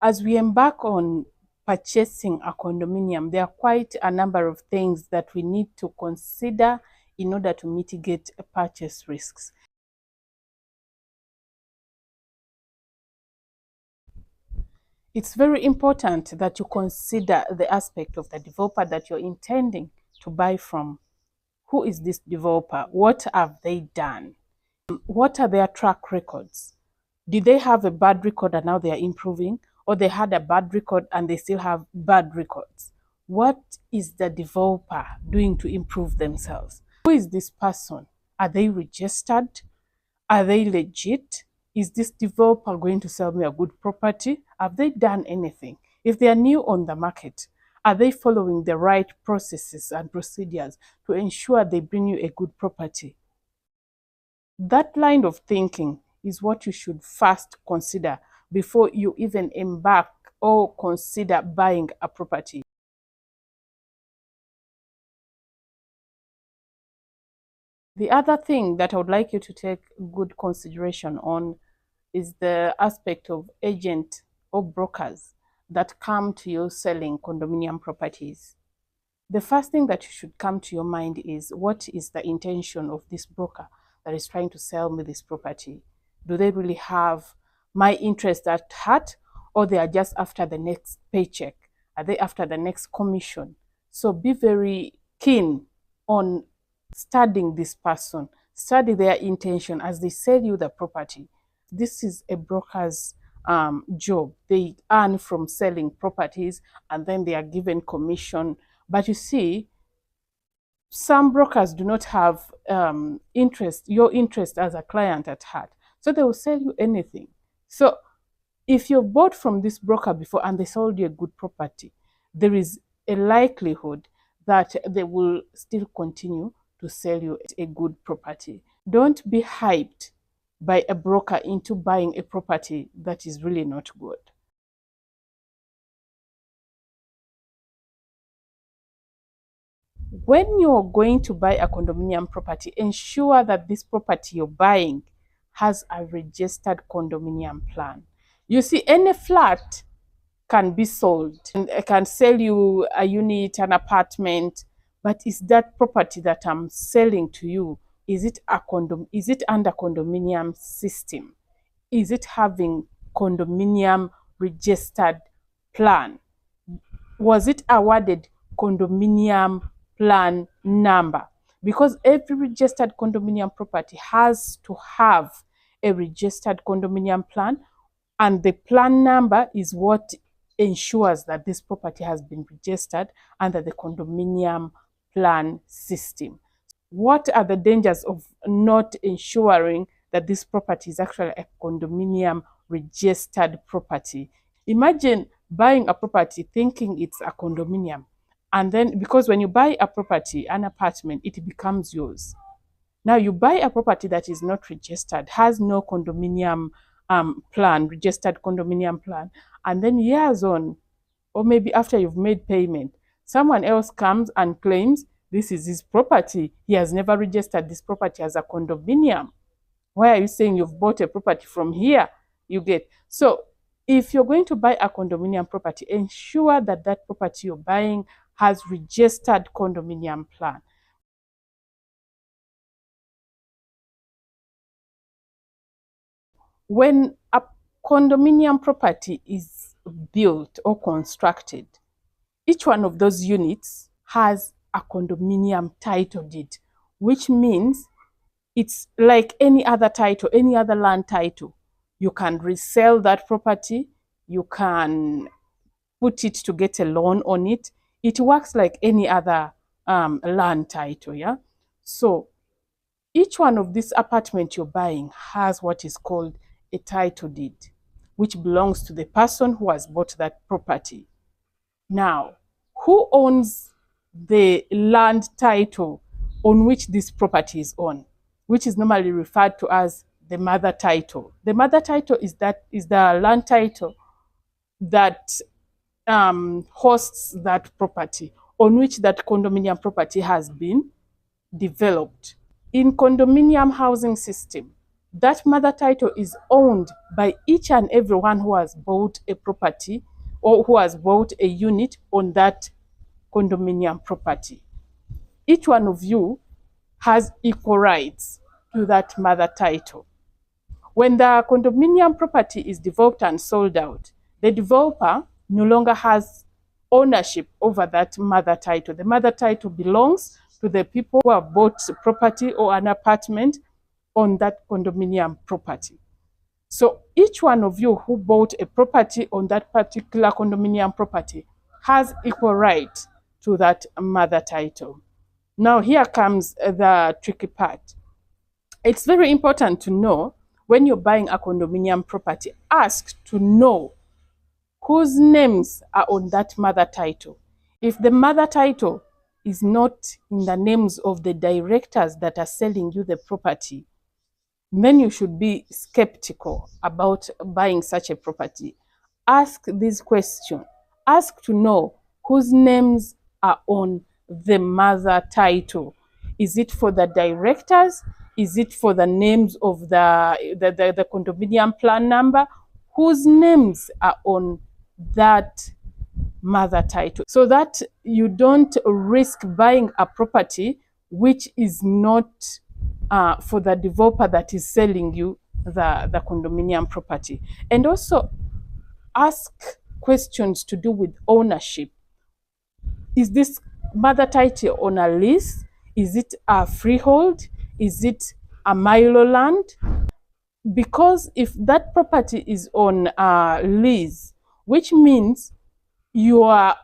As we embark on purchasing a condominium, there are quite a number of things that we need to consider in order to mitigate purchase risks. It's very important that you consider the aspect of the developer that you're intending to buy from. Who is this developer? What have they done? What are their track records? Did they have a bad record and now they are improving? Or they had a bad record and they still have bad records? What is the developer doing to improve themselves? Who is this person? Are they registered? Are they legit? Is this developer going to sell me a good property? Have they done anything? If they are new on the market, are they following the right processes and procedures to ensure they bring you a good property? That line of thinking is what you should first consider before you even embark or consider buying a property. The other thing that I would like you to take good consideration on is the aspect of agent or brokers that come to you selling condominium properties. The first thing that should come to your mind is, what is the intention of this broker that is trying to sell me this property? Do they really have my interest at heart, or they are just after the next paycheck? Are they after the next commission? So be very keen on studying this person, study their intention as they sell you the property. This is a broker's job. They earn from selling properties and then they are given commission. But you see, some brokers do not have your interest as a client at heart. So they will sell you anything. So if you've bought from this broker before and they sold you a good property, there is a likelihood that they will still continue to sell you a good property. Don't be hyped by a broker into buying a property that is really not good. When you're going to buy a condominium property, ensure that this property you're buying has a registered condominium plan. You see, any flat can be sold, and I can sell you a unit, an apartment, but is that property that I'm selling to you, is it under condominium system? Is it having condominium registered plan? Was it awarded condominium plan number? Because every registered condominium property has to have a registered condominium plan, and the plan number is what ensures that this property has been registered under the condominium plan system. What are the dangers of not ensuring that this property is actually a condominium registered property? Imagine buying a property thinking it's a condominium, and then because when you buy a property, an apartment, it becomes yours. Now you buy a property that is not registered, has no condominium plan, registered condominium plan, and then years on, or maybe after you've made payment, someone else comes and claims this is his property. He has never registered this property as a condominium. Why are you saying you've bought a property from here? You get. So if you're going to buy a condominium property, ensure that that property you're buying has registered condominium plan. When a condominium property is built or constructed, each one of those units has a condominium title deed, which means it's like any other title, any other land title. You can resell that property, you can put it to get a loan on it. It works like any other land title, yeah? So each one of these apartments you're buying has what is called a title deed, which belongs to the person who has bought that property. Now, who owns the land title on which this property is on, which is normally referred to as the mother title? The mother title is the land title that hosts that property, on which that condominium property has been developed. In condominium housing system, that mother title is owned by each and everyone who has bought a property or who has bought a unit on that condominium property. Each one of you has equal rights to that mother title. When the condominium property is developed and sold out, the developer no longer has ownership over that mother title. The mother title belongs to the people who have bought property or an apartment on that condominium property. So each one of you who bought a property on that particular condominium property has equal right to that mother title. Now here comes the tricky part. It's very important to know when you're buying a condominium property, ask to know whose names are on that mother title. If the mother title is not in the names of the directors that are selling you the property, then you should be skeptical about buying such a property. Ask this question. Ask to know whose names are on the mother title. Is it for the directors? Is it for the names of the condominium plan number? Whose names are on that mother title, so that you don't risk buying a property which is not for the developer that is selling you the condominium property. And also ask questions to do with ownership. Is this mother title on a lease? Is it a freehold? Is it a milo land? Because if that property is on a lease, which means you are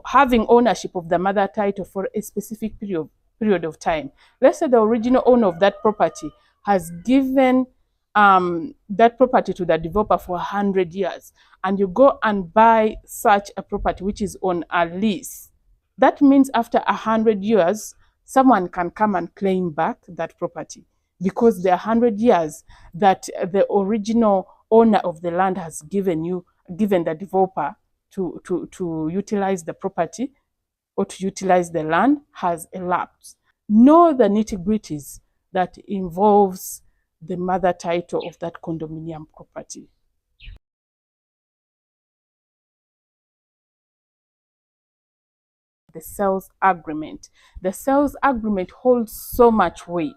having ownership of the mother title for a specific period of time. Let's say the original owner of that property has given that property to the developer for 100 years, and you go and buy such a property which is on a lease. That means after 100 years, someone can come and claim back that property, because the 100 years that the original owner of the land has given the developer to utilize the property or to utilize the land has elapsed. Know the nitty-gritties that involves the mother title of that condominium property. The sales agreement. The sales agreement holds so much weight.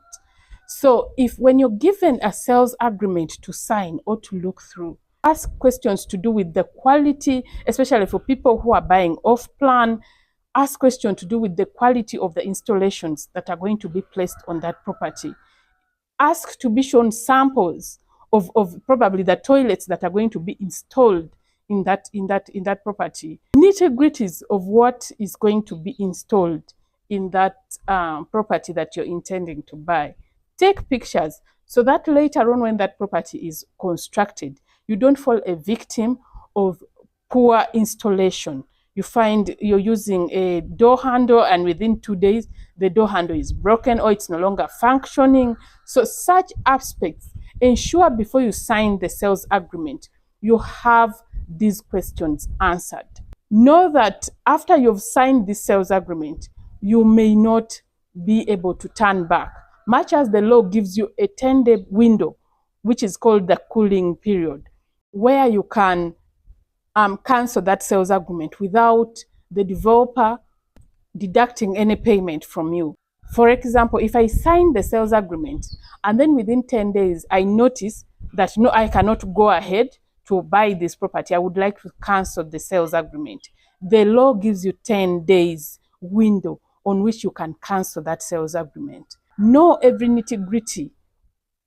So if when you're given a sales agreement to sign or to look through, ask questions to do with the quality, especially for people who are buying off-plan. Ask questions to do with the quality of the installations that are going to be placed on that property. Ask to be shown samples of probably the toilets that are going to be installed in that property. Nitty-gritties of what is going to be installed in that property that you're intending to buy. Take pictures so that later on when that property is constructed, you don't fall a victim of poor installation. You find you're using a door handle and within 2 days, the door handle is broken or it's no longer functioning. So such aspects, ensure before you sign the sales agreement, you have these questions answered. Know that after you've signed this sales agreement, you may not be able to turn back, much as the law gives you a 10-day window, which is called the cooling period, where you can cancel that sales agreement without the developer deducting any payment from you. For example, if I sign the sales agreement and then within 10 days I notice that no, I cannot go ahead to buy this property, I would like to cancel the sales agreement. The law gives you 10 days window on which you can cancel that sales agreement. Know every nitty-gritty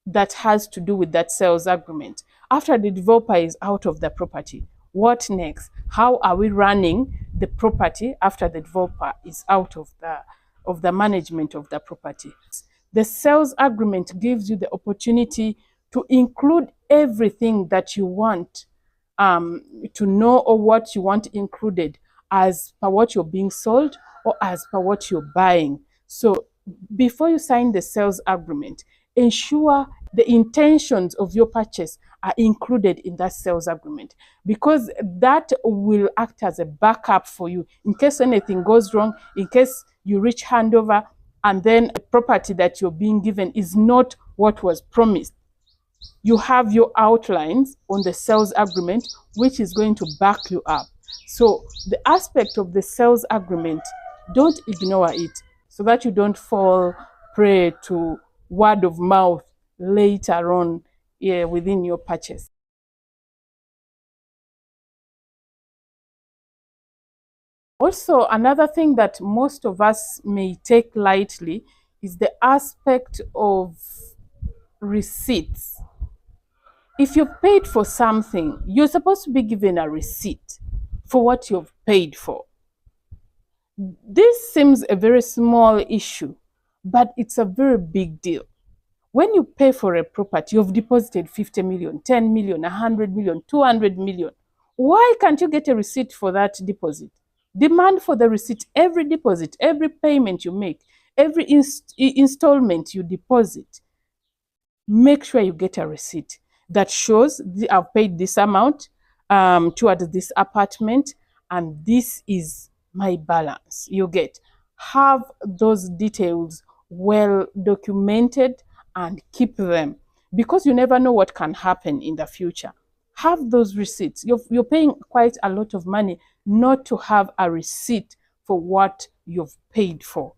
that has to do with that sales agreement. After the developer is out of the property, what next? How are we running the property after the developer is out of the management of the property? The sales agreement gives you the opportunity to include everything that you want to know, or what you want included as per what you're being sold or as per what you're buying. So before you sign the sales agreement, ensure the intentions of your purchase are included in that sales agreement, because that will act as a backup for you in case anything goes wrong, in case you reach handover and then the property that you're being given is not what was promised. You have your outlines on the sales agreement, which is going to back you up. So the aspect of the sales agreement, don't ignore it so that you don't fall prey to word of mouth later on, within your purchase. Also, another thing that most of us may take lightly is the aspect of receipts. If you've paid for something, you're supposed to be given a receipt for what you've paid for. This seems a very small issue, but it's a very big deal. When you pay for a property, you've deposited 50 million, 10 million, 100 million, 200 million. Why can't you get a receipt for that deposit? Demand for the receipt. Every deposit, every payment you make, every installment you deposit, make sure you get a receipt that shows I've paid this amount towards this apartment, and this is my balance. You get, have those details well documented and keep them, because you never know what can happen in the future. Have those receipts. You're paying quite a lot of money not to have a receipt for what you've paid for.